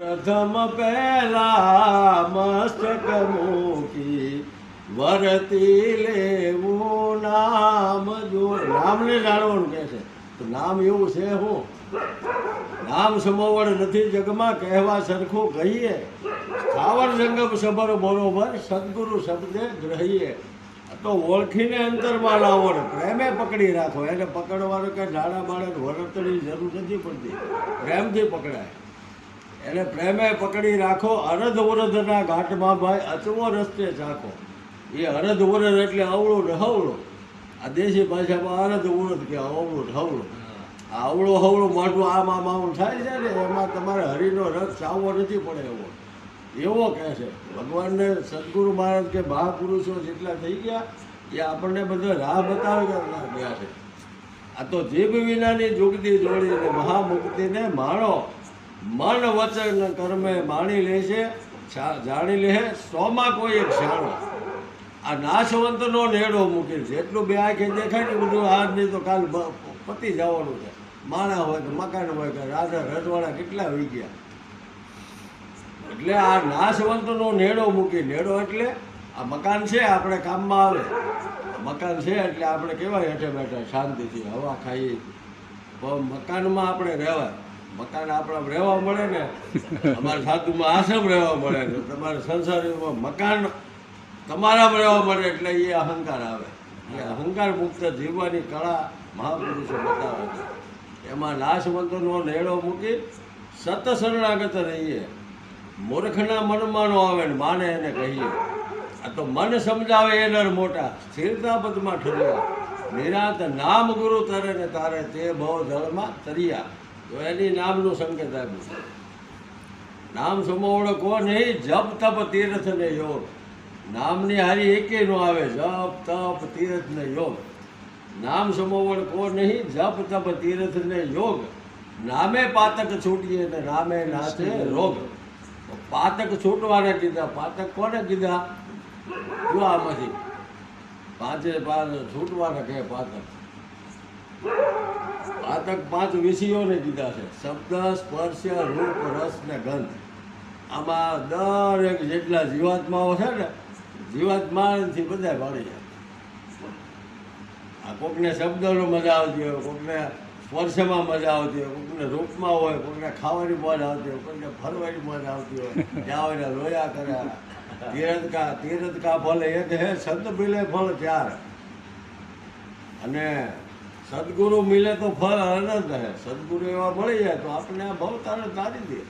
પ્રથમ પહેલા મસ્તક મૂકી વરતી લેવું નામ જો નામને જાણવાનું કહે છે. તો નામ એવું છે હું નામ સમોવડ નથી જગમાં કહેવા સરખું કહીએ સ્થાવર જંગમ સબર બરોબર સદગુરુ શબ્દે ગ્રહીએ. તો ઓળખીને અંતરમાં લાવો ને પ્રેમે પકડી રાખો. એને પકડવાનું કે ડાળા બાળે વરતની જરૂર નથી પડતી, પ્રેમથી પકડાય. એને પ્રેમે પકડી રાખો. અરધ વરદના ઘાટમાં ભાઈ અચવો રસ્તે ચાખો. એ અરધ વરદ એટલે અવળું ને હવળું. આ દેશી ભાષામાં અરધ વરદ કે અવળું ને હવળું. આ અવળું હવળું મોઢું આમ થાય છે ને એમાં તમારે હરિનો રસ ચાવવો નથી પડે એવો કહે છે. ભગવાનને સદગુરુ મહારાજ કે મહાપુરુષો જેટલા થઈ ગયા એ આપણને બધા રાહ બતાવી ગયા છે. આ તો જીભ વિનાની જુગતી જોડીને મહામુક્તિને માણો. મન વચન કર્મે માણી લે છે જાણી લે સોમાં કોઈ એક શાણો. આ નાશવંતનો નેડો મૂકી જેટલું બે આંખે દેખાય ને બધું આજ નહીં તો કાલ પતી જવાનું છે. માણા હોય કે મકાન હોય કે રાજા રજવાડા કેટલા હોઈ ગયા. એટલે આ નાશવંતનો નેડો મૂકી. નેડો એટલે આ મકાન છે આપણે કામમાં આવે. મકાન છે એટલે આપણે કહેવાય હેઠે બેઠા શાંતિથી હવા ખાઈએ. મકાનમાં આપણે રહેવાય. મકાન આપણે રહેવા મળે ને અમારા સાધુમાં આશ્રમ રહેવા મળે ને તમારે સંસારીમાં મકાન તમારામાં રહેવા મળે એટલે એ અહંકાર આવે. એ અહંકાર મુક્ત જીવવાની કળા મહાપુરુષો બતાવે છે. એમાં નાશવંતનો નેડો મૂકી સત શરણાગત રહીએ. મૂર્ખના મનમાં નો આવે ને માને એને કહીએ. આ તો મન સમજાવે એ નર મોટા સ્થિરતા પદમાં ઠર્યા. નિરાંત નામ ગુરુ તરે ને તારે તે ભવ જળમાં તર્યા. તો એની નામનું સંકેત આપ્યું. નામ સમોવડો કો નહીં જપ તપ તીર્થ ને યોગ. નામની હારી એકે નો આવે જપ તપ તીર્થ ને યોગ. નામ સમોવડ કો નહીં જપ તપ તીર્થ ને યોગ. નામે પાતક છૂટીએ ને નામે નાથે રોગ. પાતક છૂટવાને કીધા. પાતક કોને કીધા? જો આમાંથી પાંચે પાંચ છૂટવાને કહે પાતક. પાતક પાંચ વિષયોને કીધા છે. શબ્દ સ્પર્શ રૂપ રસ ને ગંધ. આમાં દરેક જેટલા જીવાત્માઓ છે ને જીવાત્માથી બધા ભાળી જાય. આ કોકને શબ્દનો મજા આવતી હોય, કોકને સ્પર્શમાં મજા આવતી હોય, કોકને રૂપમાં હોય, કોકને ખાવાની મજા આવતી હોય, કોકને ફરવાની મજા આવતી હોય. ત્યાં હોય રોયા કર્યા. તીરથ કા ફળ એક હે સંત મિલે ફળ ચાર. અને સદગુરુ મિલે તો ફળ અનંત હે. સદગુરુ એવા મળી જાય તો આપણે આ ભવ તારે તારી દે.